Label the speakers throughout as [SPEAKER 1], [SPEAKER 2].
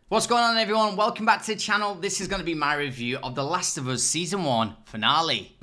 [SPEAKER 1] What's going on, everyone? Welcome back to the channel. This is going to be my review of The Last of Us Season 1 finale.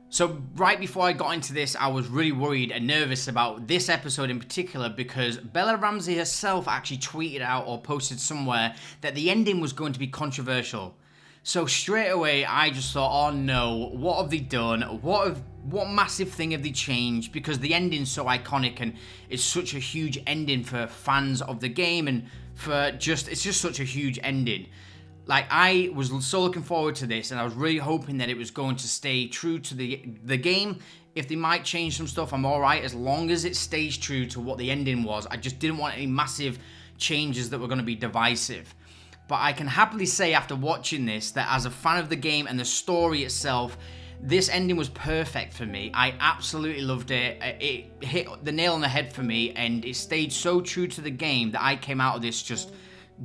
[SPEAKER 1] So right before I got into this, I was really worried and nervous about this episode in particular because Bella Ramsey herself actually tweeted out or posted somewhere that the ending was going to be controversial. So straight away, I just thought, oh no, what have they done? What massive thing have they changed? Because the ending's so iconic and it's such a huge ending for fans of the game and it's just such a huge ending. Like, I was so looking forward to this and I was really hoping that it was going to stay true to the game. If they might change some stuff, I'm alright as long as it stays true to what the ending was. I just didn't want any massive changes that were going to be divisive. But I can happily say after watching this that as a fan of the game and the story itself, this ending was perfect for me. I absolutely loved it. It hit the nail on the head for me and it stayed so true to the game that I came out of this just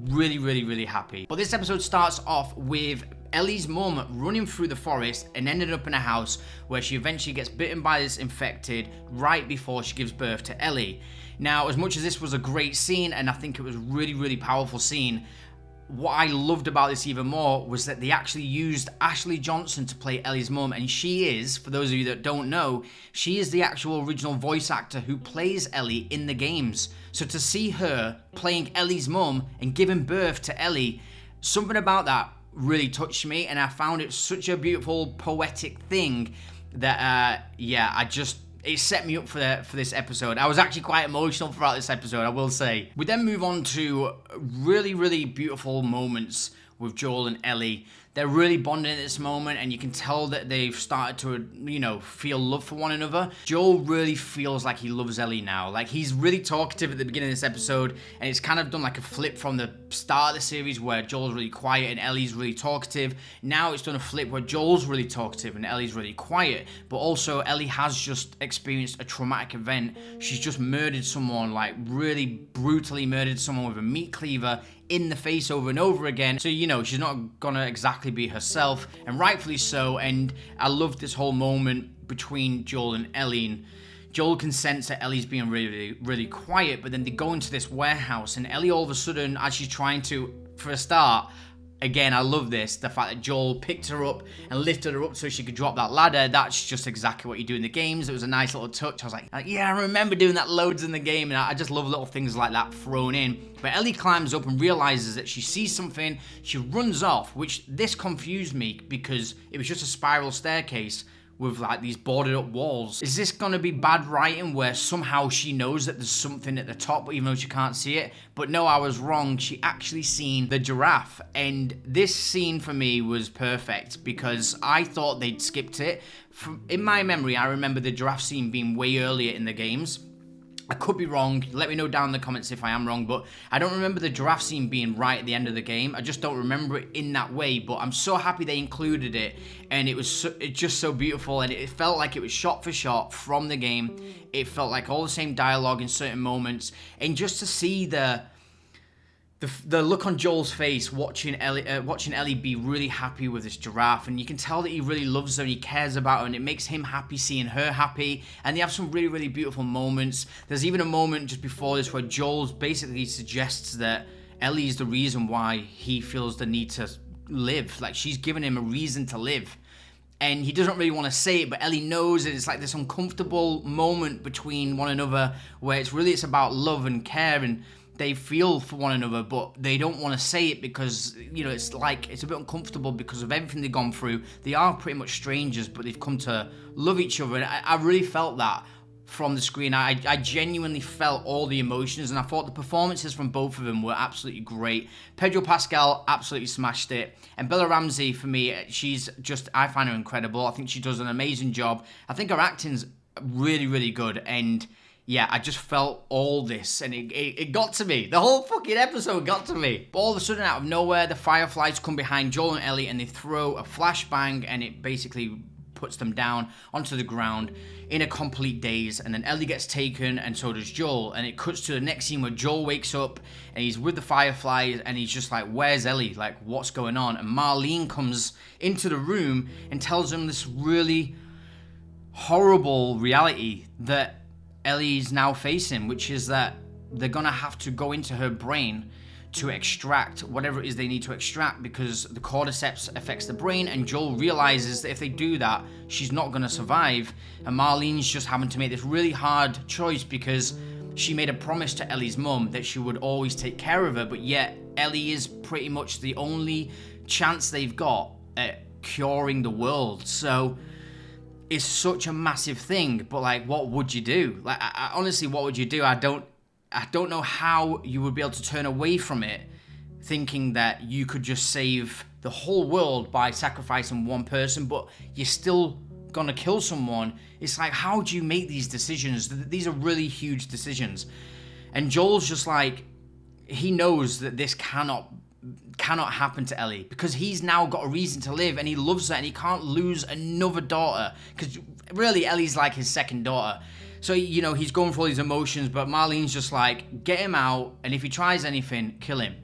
[SPEAKER 1] really happy. But this episode starts off with Ellie's mum running through the forest and ended up in a house where she eventually gets bitten by this infected right before she gives birth to Ellie. Now, as much as this was a great scene and I think it was really powerful scene, what I loved about this even more was that they actually used Ashley Johnson to play Ellie's mum, and she is, for those of you that don't know, she is the actual original voice actor who plays Ellie in the games. So to see her playing Ellie's mum and giving birth to Ellie, something about that really touched me, and I found it such a beautiful, poetic thing that, it set me up for this episode. I was actually quite emotional throughout this episode, I will say. We then move on to really beautiful moments with Joel and Ellie. They're really bonding at this moment, and you can tell that they've started to, feel love for one another. Joel really feels like he loves Ellie now. Like, he's really talkative at the beginning of this episode, and it's kind of done like a flip from the start of the series where Joel's really quiet and Ellie's really talkative. Now it's done a flip where Joel's really talkative and Ellie's really quiet. But also, Ellie has just experienced a traumatic event. She's just murdered someone, like really brutally murdered someone with a meat cleaver in the face over and over again. So, she's not gonna exactly be herself, and rightfully so. And I love this whole moment between Joel and Ellie. And Joel can sense that Ellie's being really quiet, but then they go into this warehouse and Ellie all of a sudden, as she's trying to, for a start, again, I love this, the fact that Joel picked her up and lifted her up so she could drop that ladder. That's just exactly what you do in the games. It was a nice little touch. I was like, yeah, I remember doing that loads in the game, and I just love little things like that thrown in. But Ellie climbs up and realizes that she sees something. She runs off, which this confused me because it was just a spiral staircase with like these boarded up walls. Is this gonna be bad writing where somehow she knows that there's something at the top even though she can't see it? But no, I was wrong. She actually seen the giraffe, and this scene for me was perfect because I thought they'd skipped it. In my memory, I remember the giraffe scene being way earlier in the games. I could be wrong. Let me know down in the comments if I am wrong, but I don't remember the giraffe scene being right at the end of the game. I just don't remember it in that way, but I'm so happy they included it, and it's just so beautiful, and it felt like it was shot for shot from the game. It felt like all the same dialogue in certain moments, and just to see the look on Joel's face watching Ellie be really happy with this giraffe, and you can tell that he really loves her and he cares about her, and it makes him happy seeing her happy. And they have some really beautiful moments. There's even a moment just before this where Joel basically suggests that Ellie is the reason why he feels the need to live. Like, she's given him a reason to live. And he doesn't really want to say it, but Ellie knows, and it's like this uncomfortable moment between one another where it's about love and care, and they feel for one another, but they don't want to say it because, it's a bit uncomfortable because of everything they've gone through. They are pretty much strangers, but they've come to love each other, and I really felt that from the screen. I genuinely felt all the emotions, and I thought the performances from both of them were absolutely great. Pedro Pascal absolutely smashed it, and Bella Ramsey, for me, I find her incredible. I think she does an amazing job. I think her acting's really good, and yeah, I just felt all this, and it got to me. The whole fucking episode got to me. But all of a sudden, out of nowhere, the Fireflies come behind Joel and Ellie, and they throw a flashbang, and it basically puts them down onto the ground in a complete daze. And then Ellie gets taken, and so does Joel. And it cuts to the next scene where Joel wakes up, and he's with the Fireflies, and he's just like, where's Ellie? Like, what's going on? And Marlene comes into the room and tells him this really horrible reality that Ellie's now facing, which is that they're gonna have to go into her brain to extract whatever it is they need to extract, because the cordyceps affects the brain, and Joel realizes that if they do that, she's not gonna survive, and Marlene's just having to make this really hard choice because she made a promise to Ellie's mum that she would always take care of her, but yet Ellie is pretty much the only chance they've got at curing the world. So it's such a massive thing, but like, what would you do? Like, I honestly, what would you do? I don't know how you would be able to turn away from it, thinking that you could just save the whole world by sacrificing one person, but you're still gonna kill someone. It's like, how do you make these decisions? These are really huge decisions. And Joel's just like, he knows that this cannot happen to Ellie, because he's now got a reason to live and he loves her and he can't lose another daughter, because really Ellie's like his second daughter. So, you know, he's going for all these emotions, but Marlene's just like, get him out, and if he tries anything, kill him.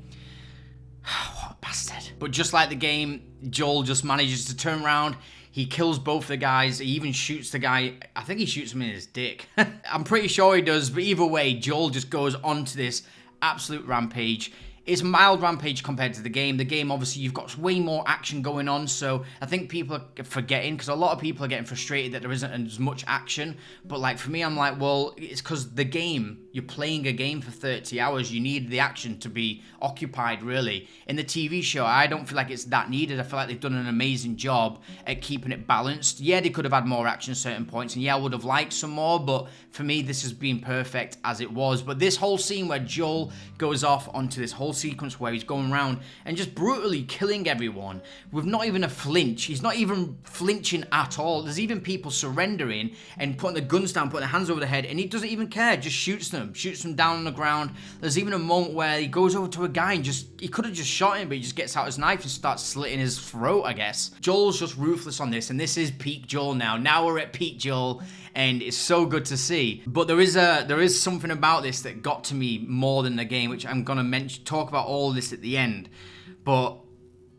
[SPEAKER 1] What a bastard. But just like the game, Joel just manages to turn around. He kills both the guys. He even shoots the guy. I think he shoots him in his dick. I'm pretty sure he does, but either way, Joel just goes on to this absolute rampage. It's a mild rampage compared to the game. The game, obviously, you've got way more action going on, so I think people are forgetting, because a lot of people are getting frustrated that there isn't as much action. But like, for me, I'm like, well, it's because the game, you're playing a game for 30 hours, you need the action to be occupied, really. In the TV show, I don't feel like it's that needed. I feel like they've done an amazing job at keeping it balanced. Yeah, they could have had more action at certain points, and yeah, I would have liked some more, but for me, this has been perfect as it was. But this whole scene where Joel goes off onto this whole sequence where he's going around and just brutally killing everyone with not even a flinch. He's not even flinching at all. There's even people surrendering and putting their guns down, putting their hands over their head, and he doesn't even care, just shoots them down on the ground. There's even a moment where he goes over to a guy and he could have just shot him, but he just gets out his knife and starts slitting his throat, I guess. Joel's just ruthless on this, and this is peak Joel now. Now we're at peak Joel, and it's so good to see. But there is something about this that got to me more than the game, which I'm gonna talk about all this at the end. But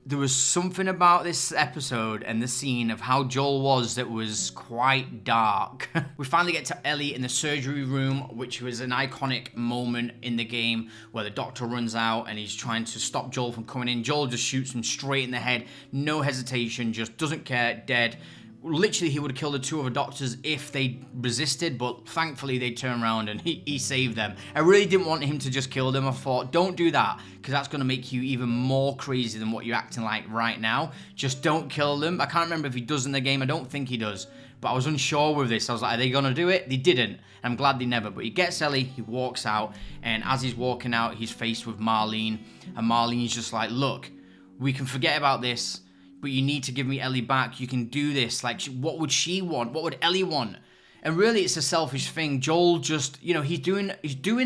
[SPEAKER 1] there was something about this episode and the scene of how Joel was that was quite dark. We finally get to Ellie in the surgery room, which was an iconic moment in the game where the doctor runs out and he's trying to stop Joel from coming in. Joel just shoots him straight in the head, no hesitation, just doesn't care, dead. Literally, he would have killed the two other doctors if they resisted, but thankfully they turned around and he saved them. I really didn't want him to just kill them. I thought, don't do that, because that's going to make you even more crazy than what you're acting like right now. Just don't kill them. I can't remember if he does in the game. I don't think he does, but I was unsure with this. I was like, are they going to do it? They didn't, and I'm glad they never. But he gets Ellie, he walks out, and as he's walking out, he's faced with Marlene, and Marlene's just like, look, we can forget about this, but you need to give me Ellie back. You can do this. Like, what would she want? What would Ellie want? And really, it's a selfish thing. Joel just, you know, he's doing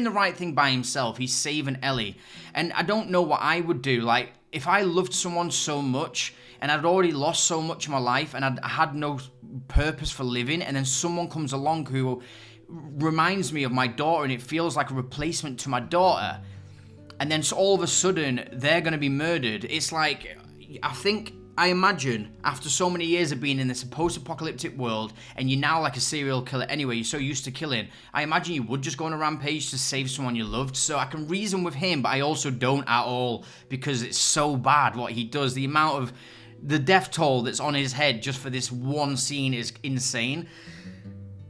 [SPEAKER 1] the right thing by himself. He's saving Ellie. And I don't know what I would do. Like, if I loved someone so much and I'd already lost so much in my life and I had no purpose for living, and then someone comes along who reminds me of my daughter and it feels like a replacement to my daughter, and then so all of a sudden they're going to be murdered. It's like, I imagine after so many years of being in this post-apocalyptic world, and you're now like a serial killer anyway, you're so used to killing, I imagine you would just go on a rampage to save someone you loved. So I can reason with him, but I also don't at all, because it's so bad what he does. The amount of the death toll that's on his head just for this one scene is insane.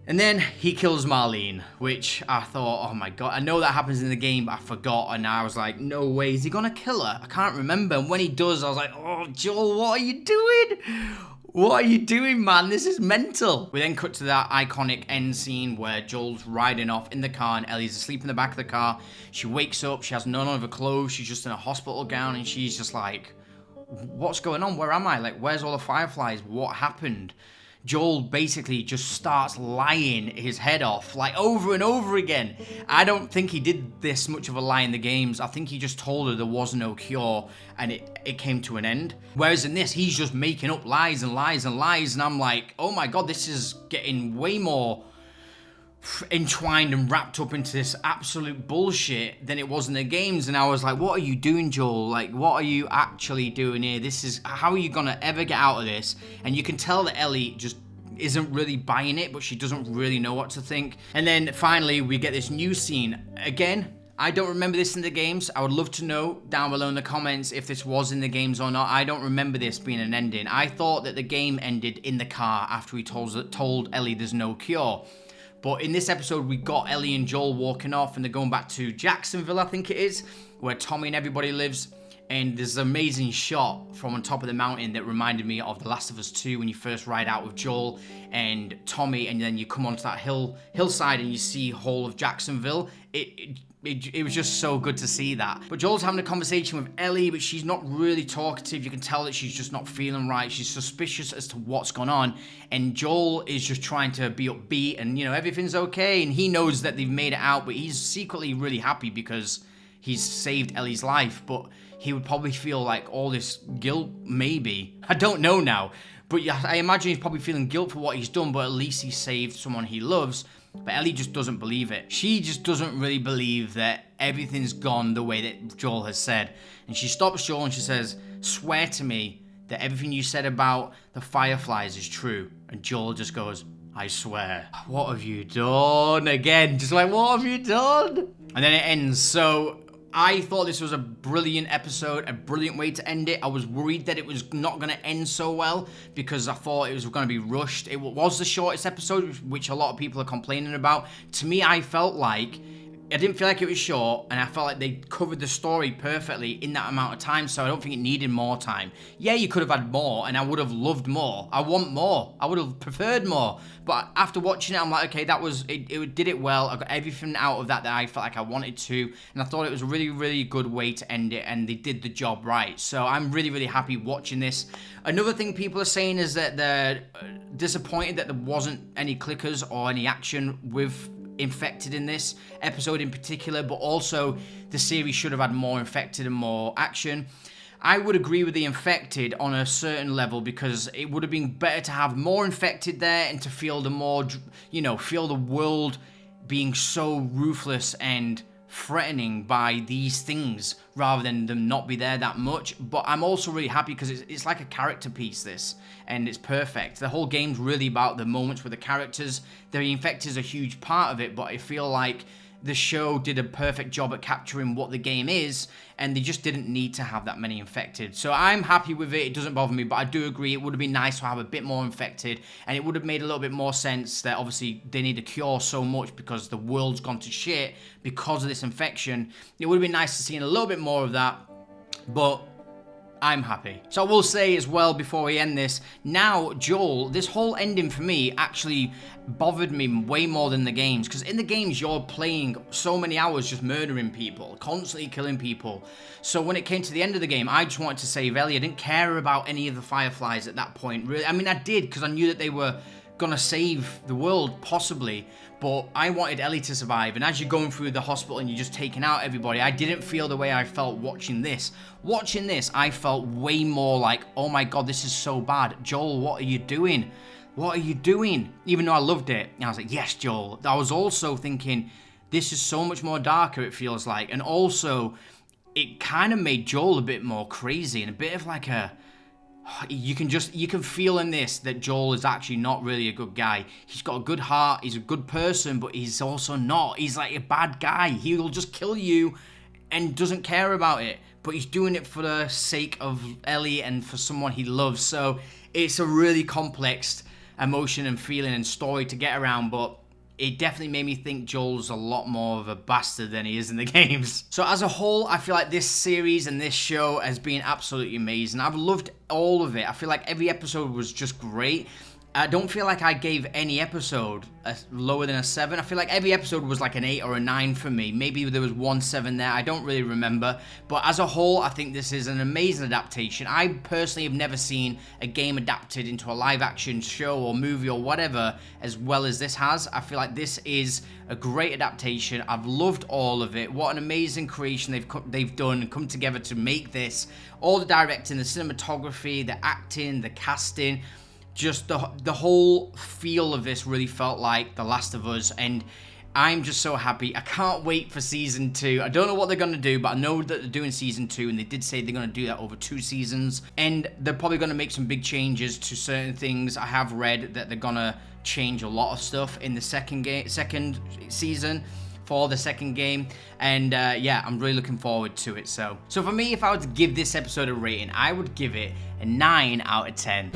[SPEAKER 1] And then he kills Marlene, which I thought, oh my god, I know that happens in the game, but I forgot, and I was like, no way, is he gonna kill her? I can't remember, and when he does, I was like, oh, Joel, what are you doing? What are you doing, man? This is mental. We then cut to that iconic end scene where Joel's riding off in the car, and Ellie's asleep in the back of the car. She wakes up, she has none of her clothes, she's just in a hospital gown, and she's just like, what's going on? Where am I? Like, where's all the fireflies? What happened? Joel basically just starts lying his head off, like, over and over again. I don't think he did this much of a lie in the games. I think he just told her there was no cure, and it came to an end. Whereas in this, he's just making up lies and lies and lies, and I'm like, oh my god, this is getting way more entwined and wrapped up into this absolute bullshit than it was in the games. And I was like, what are you doing, Joel? Like, what are you actually doing here? This is, how are you gonna ever get out of this? And you can tell that Ellie just isn't really buying it, but she doesn't really know what to think. And then finally, we get this new scene. Again, I don't remember this in the games. I would love to know down below in the comments if this was in the games or not. I don't remember this being an ending. I thought that the game ended in the car after he told Ellie there's no cure. But in this episode, we got Ellie and Joel walking off, and they're going back to Jacksonville, I think it is, where Tommy and everybody lives. And there's an amazing shot from on top of the mountain that reminded me of The Last of Us 2 when you first ride out with Joel and Tommy, and then you come onto that hillside and you see whole of Jacksonville. It was just so good to see that. But Joel's having a conversation with Ellie, but she's not really talkative. You can tell that she's just not feeling right. She's suspicious as to what's gone on. And Joel is just trying to be upbeat and, you know, everything's okay. And he knows that they've made it out, but he's secretly really happy because he's saved Ellie's life. But he would probably feel like all this guilt, maybe. I don't know now. But yeah, I imagine he's probably feeling guilt for what he's done, but at least he saved someone he loves. But Ellie just doesn't believe it. She just doesn't really believe that everything's gone the way that Joel has said. And she stops Joel and she says, "Swear to me that everything you said about the fireflies is true." And Joel just goes, "I swear." What have you done? Again, just like, what have you done? And then it ends. So I thought this was a brilliant episode, a brilliant way to end it. I was worried that it was not going to end so well because I thought it was going to be rushed. It was the shortest episode, which a lot of people are complaining about. To me, I didn't feel like it was short, and I felt like they covered the story perfectly in that amount of time, so I don't think it needed more time. Yeah, you could have had more, and I would have loved more. I want more. I would have preferred more. But after watching it, I'm like, okay, it did it well. I got everything out of that I felt like I wanted to, and I thought it was a really, really good way to end it, and they did the job right. So I'm really, really happy watching this. Another thing people are saying is that they're disappointed that there wasn't any clickers or any action with infected in this episode in particular, but also the series should have had more infected and more action. I would agree with the infected on a certain level because it would have been better to have more infected there and to feel the more, feel the world being so ruthless and threatening by these things rather than them not be there that much. But I'm also really happy because it's like a character piece, this, and it's perfect. The whole game's really about the moments with the characters. The infected is a huge part of it, but I feel like the show did a perfect job at capturing what the game is, and they just didn't need to have that many infected. So I'm happy with it. It doesn't bother me, but I do agree it would have been nice to have a bit more infected, and it would have made a little bit more sense that obviously they need a cure so much because the world's gone to shit because of this infection. It would have been nice to see a little bit more of that, but I'm happy. So I will say as well before we end this, now Joel, this whole ending for me actually bothered me way more than the games, because in the games you're playing so many hours just murdering people, constantly killing people. So when it came to the end of the game, I just wanted to save Ellie. I didn't care about any of the fireflies at that point, really. I mean, I did because I knew that they were gonna save the world, possibly, but I wanted Ellie to survive. And as you're going through the hospital and you're just taking out everybody, I didn't feel the way I felt watching this. Watching this, I felt way more like, oh my god, this is so bad. Joel, what are you doing? What are you doing? Even though I loved it, and I was like, yes, Joel. I was also thinking, this is so much more darker, it feels like. And also, it kind of made Joel a bit more crazy and a bit of like a... You can feel in this that Joel is actually not really a good guy. He's got a good heart, he's a good person, but he's also not. He's like a bad guy. He will just kill you and doesn't care about it. But he's doing it for the sake of Ellie and for someone he loves. So it's a really complex emotion and feeling and story to get around, but it definitely made me think Joel's a lot more of a bastard than he is in the games. So as a whole, I feel like this series and this show has been absolutely amazing. I've loved all of it. I feel like every episode was just great. I don't feel like I gave any episode lower than a 7. I feel like every episode was like an 8 or a 9 for me. Maybe there was 1 7 there. I don't really remember. But as a whole, I think this is an amazing adaptation. I personally have never seen a game adapted into a live action show or movie or whatever as well as this has. I feel like this is a great adaptation. I've loved all of it. What an amazing creation they've done and come together to make this. All the directing, the cinematography, the acting, the casting. Just the whole feel of this really felt like The Last of Us, and I'm just so happy. I can't wait for season 2. I don't know what they're going to do, but I know that they're doing season 2, and they did say they're going to do that over 2 seasons. And they're probably going to make some big changes to certain things. I have read that they're going to change a lot of stuff in the second season for the second game, and yeah, I'm really looking forward to it. So for me, if I were to give this episode a rating, I would give it a 9 out of 10.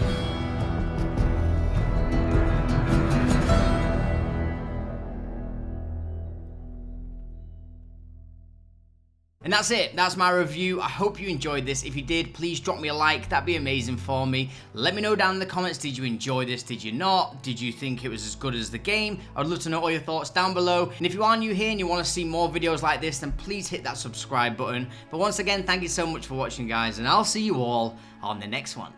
[SPEAKER 1] And that's it. That's my review. I hope you enjoyed this. If you did, please drop me a like. That'd be amazing for me. Let me know down in the comments, did you enjoy this? Did you not? Did you think it was as good as the game? I'd love to know all your thoughts down below. And if you are new here and you want to see more videos like this, then please hit that subscribe button. But once again, thank you so much for watching, guys, and I'll see you all on the next one.